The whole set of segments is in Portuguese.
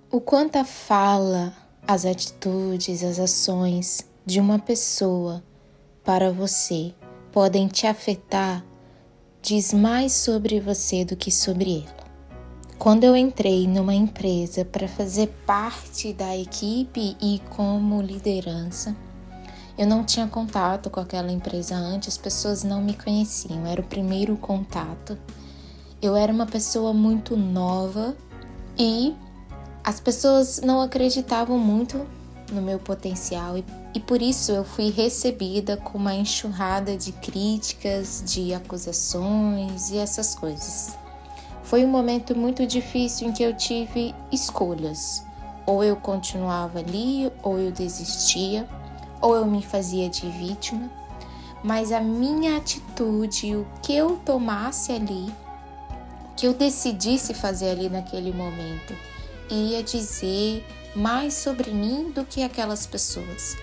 O quanto a fala, as atitudes, as ações de uma pessoa para você podem te afetar diz mais sobre você do que sobre ela. Quando eu entrei numa empresa para fazer parte da equipe e como liderança, eu não tinha contato com aquela empresa antes, as pessoas não me conheciam, era o primeiro contato. Eu era uma pessoa muito nova e as pessoas não acreditavam muito no meu potencial e por isso eu fui recebida com uma enxurrada de críticas, de acusações e essas coisas. Foi um momento muito difícil em que eu tive escolhas. Ou eu continuava ali, ou eu desistia, ou eu me fazia de vítima. Mas a minha atitude, o que eu tomasse ali, o que eu decidisse fazer ali naquele momento, ia dizer mais sobre mim do que aquelas pessoas.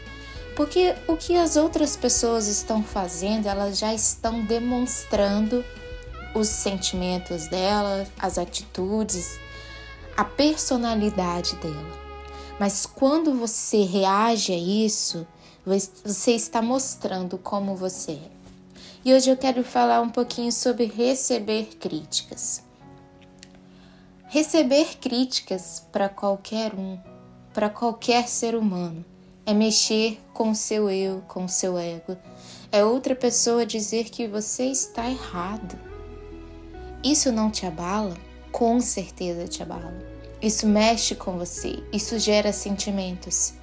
Porque o que as outras pessoas estão fazendo, elas já estão demonstrando os sentimentos dela, as atitudes, a personalidade dela. Mas quando você reage a isso, você está mostrando como você é. E hoje eu quero falar um pouquinho sobre receber críticas. Receber críticas para qualquer para qualquer ser humano, é mexer com o seu eu, com o seu ego. É outra pessoa dizer que você está errado. Isso não te abala? Com certeza te abala. Isso mexe com você, isso gera sentimentos.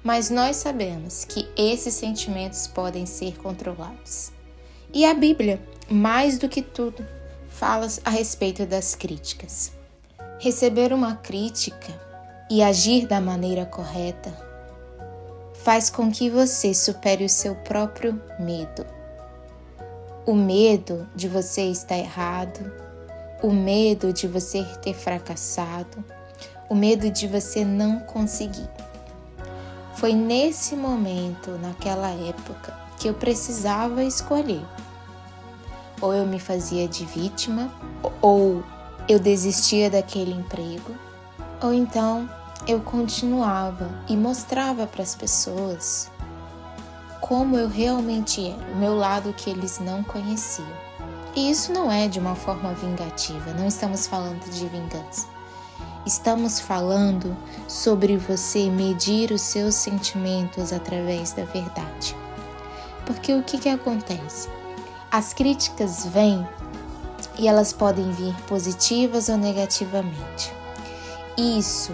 Mas nós sabemos que esses sentimentos podem ser controlados. E a Bíblia, mais do que tudo, fala a respeito das críticas. Receber uma crítica e agir da maneira correta faz com que você supere o seu próprio medo. O medo de você estar errado, o medo de você ter fracassado, o medo de você não conseguir. Foi nesse momento, naquela época, que eu precisava escolher. Ou eu me fazia de vítima, ou eu desistia daquele emprego, ou então eu continuava e mostrava para as pessoas como eu realmente era, o meu lado que eles não conheciam. E isso não é de uma forma vingativa, não estamos falando de vingança. Estamos falando sobre você medir os seus sentimentos através da verdade. Porque o que acontece? As críticas vêm e elas podem vir positivas ou negativamente. Isso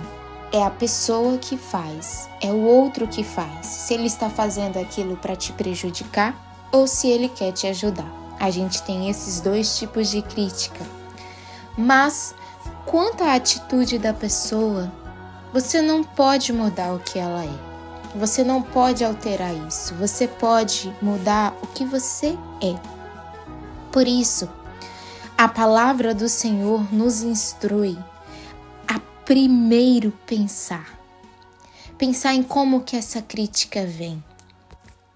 é a pessoa que faz, é o outro que faz. Se ele está fazendo aquilo para te prejudicar ou se ele quer te ajudar. A gente tem esses dois tipos de crítica. Mas, quanto à atitude da pessoa, você não pode mudar o que ela é. Você não pode alterar isso. Você pode mudar o que você é. Por isso, a palavra do Senhor nos instrui a primeiro pensar. Pensar em como que essa crítica vem.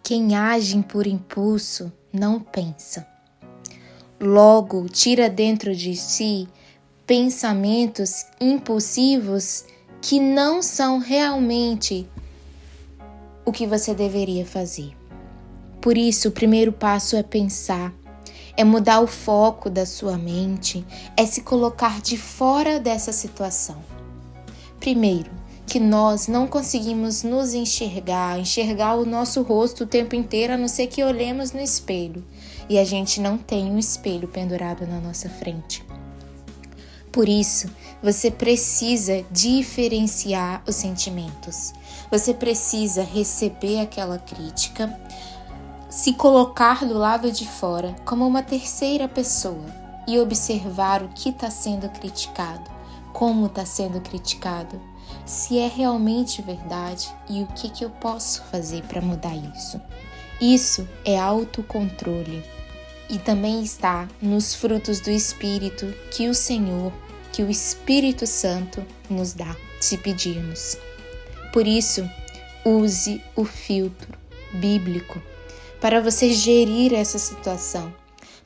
Quem age por impulso não pensa. Logo, tira dentro de si pensamentos impulsivos que não são realmente o que você deveria fazer. Por isso, o primeiro passo é pensar, é mudar o foco da sua mente, é se colocar de fora dessa situação. Primeiro, que nós não conseguimos nos enxergar o nosso rosto o tempo inteiro, a não ser que olhemos no espelho. E a gente não tem um espelho pendurado na nossa frente. Por isso, você precisa diferenciar os sentimentos. Você precisa receber aquela crítica, se colocar do lado de fora como uma terceira pessoa e observar o que está sendo criticado, como está sendo criticado, se é realmente verdade e o que eu posso fazer para mudar isso. Isso é autocontrole e também está nos frutos do Espírito que o Senhor, que o Espírito Santo nos dá, se pedirmos. Por isso, use o filtro bíblico para você gerir essa situação,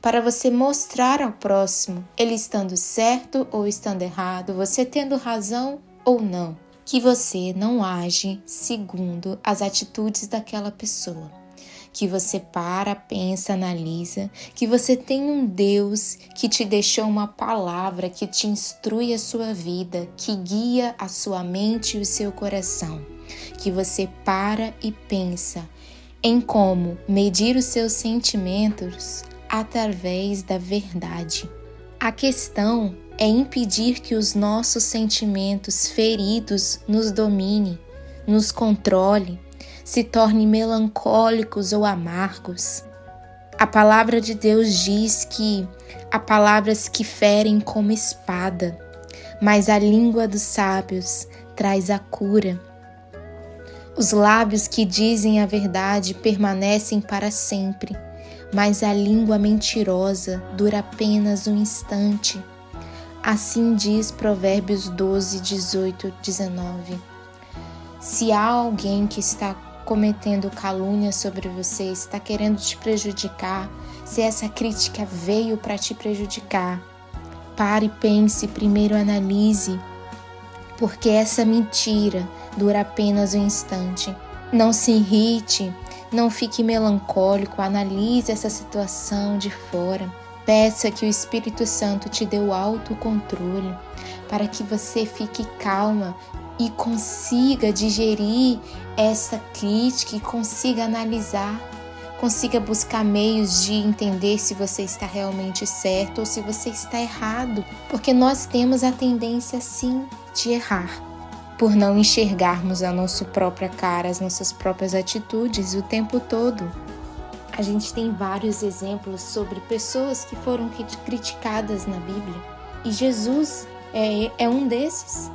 para você mostrar ao próximo, ele estando certo ou estando errado, você tendo razão ou não que você não age segundo as atitudes daquela pessoa. Que você para, pensa, analisa, que você tem um Deus que te deixou uma palavra que te instrui a sua vida, que guia a sua mente e o seu coração. Que você para e pensa em como medir os seus sentimentos através da verdade. A questão é impedir que os nossos sentimentos feridos nos domine, nos controle, se tornem melancólicos ou amargos. A palavra de Deus diz que há palavras que ferem como espada, mas a língua dos sábios traz a cura. Os lábios que dizem a verdade permanecem para sempre, mas a língua mentirosa dura apenas um instante. Assim diz Provérbios 12, 18, 19. Se há alguém que está cometendo calúnia sobre você, está querendo te prejudicar, se essa crítica veio para te prejudicar, pare e pense, primeiro analise, porque essa mentira dura apenas um instante. Não se irrite, não fique melancólico, analise essa situação de fora. Peça que o Espírito Santo te dê o autocontrole para que você fique calma e consiga digerir essa crítica e consiga analisar, consiga buscar meios de entender se você está realmente certo ou se você está errado, porque nós temos a tendência sim de errar, por não enxergarmos a nossa própria cara, as nossas próprias atitudes o tempo todo. A gente tem vários exemplos sobre pessoas que foram criticadas na Bíblia, e Jesus é um desses.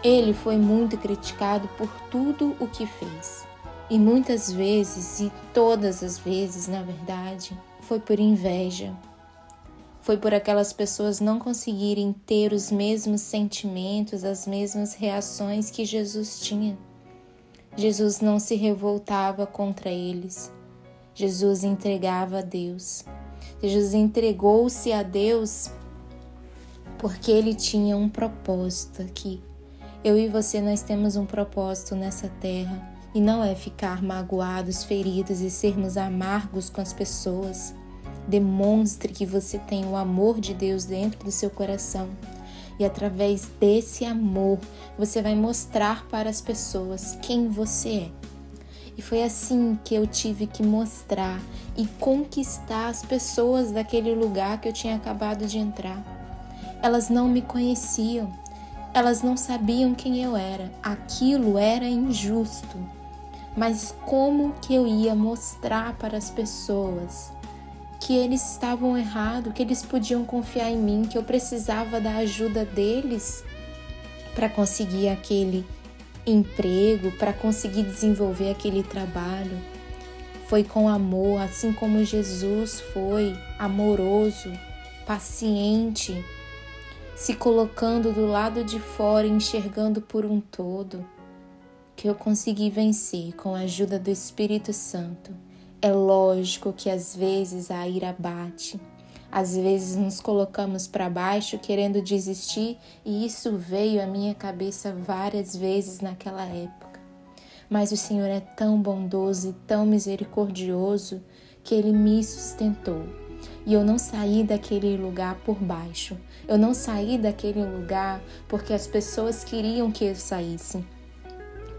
Ele foi muito criticado por tudo o que fez. E muitas vezes, e todas as vezes, na verdade, foi por inveja. Foi por aquelas pessoas não conseguirem ter os mesmos sentimentos, as mesmas reações que Jesus tinha. Jesus não se revoltava contra eles. Jesus entregava a Deus. Jesus entregou-se a Deus porque ele tinha um propósito aqui. Eu e você, nós temos um propósito nessa terra, e não é ficar magoados, feridos e sermos amargos com as pessoas. Demonstre que você tem o amor de Deus dentro do seu coração, e através desse amor você vai mostrar para as pessoas quem você é. E foi assim que eu tive que mostrar e conquistar as pessoas daquele lugar que eu tinha acabado de entrar. Elas não me conheciam. Elas não sabiam quem eu era. Aquilo era injusto. Mas como que eu ia mostrar para as pessoas que eles estavam errados, que eles podiam confiar em mim, que eu precisava da ajuda deles para conseguir aquele emprego, para conseguir desenvolver aquele trabalho? Foi com amor, assim como Jesus foi amoroso, paciente, se colocando do lado de fora, enxergando por um todo, que eu consegui vencer com a ajuda do Espírito Santo. É lógico que às vezes a ira bate, às vezes nos colocamos para baixo querendo desistir, e isso veio à minha cabeça várias vezes naquela época. Mas o Senhor é tão bondoso e tão misericordioso que Ele me sustentou. E eu não saí daquele lugar por baixo. Eu não saí daquele lugar porque as pessoas queriam que eu saísse.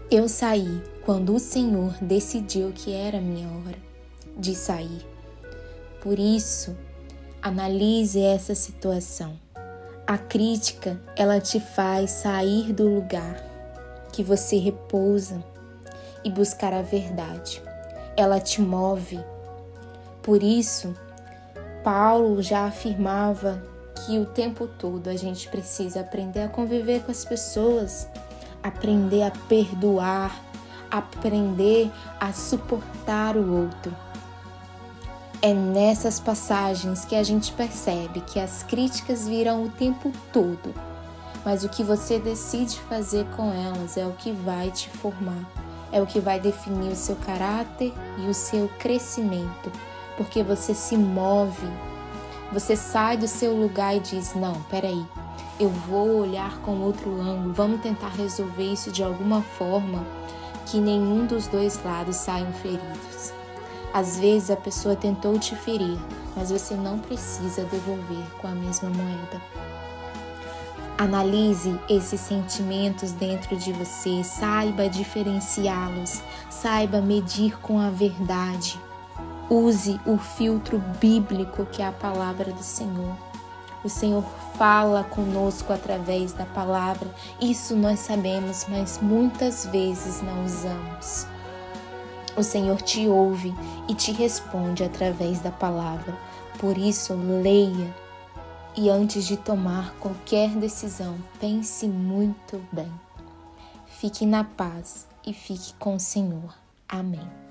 Eu saí quando o Senhor decidiu que era a minha hora de sair. Por isso, analise essa situação. A crítica, ela te faz sair do lugar que você repousa e buscar a verdade. Ela te move. Por isso, Paulo já afirmava que o tempo todo a gente precisa aprender a conviver com as pessoas, aprender a perdoar, aprender a suportar o outro. É nessas passagens que a gente percebe que as críticas virão o tempo todo, mas o que você decide fazer com elas é o que vai te formar, é o que vai definir o seu caráter e o seu crescimento, porque você se move, você sai do seu lugar e diz: não, peraí, eu vou olhar com outro ângulo, vamos tentar resolver isso de alguma forma que nenhum dos dois lados saiam feridos. Às vezes a pessoa tentou te ferir, mas você não precisa devolver com a mesma moeda. Analise esses sentimentos dentro de você, saiba diferenciá-los, saiba medir com a verdade. Use o filtro bíblico que é a palavra do Senhor. O Senhor fala conosco através da palavra, isso nós sabemos, mas muitas vezes não usamos. O Senhor te ouve e te responde através da palavra, por isso leia. E antes de tomar qualquer decisão, pense muito bem. Fique na paz e fique com o Senhor. Amém.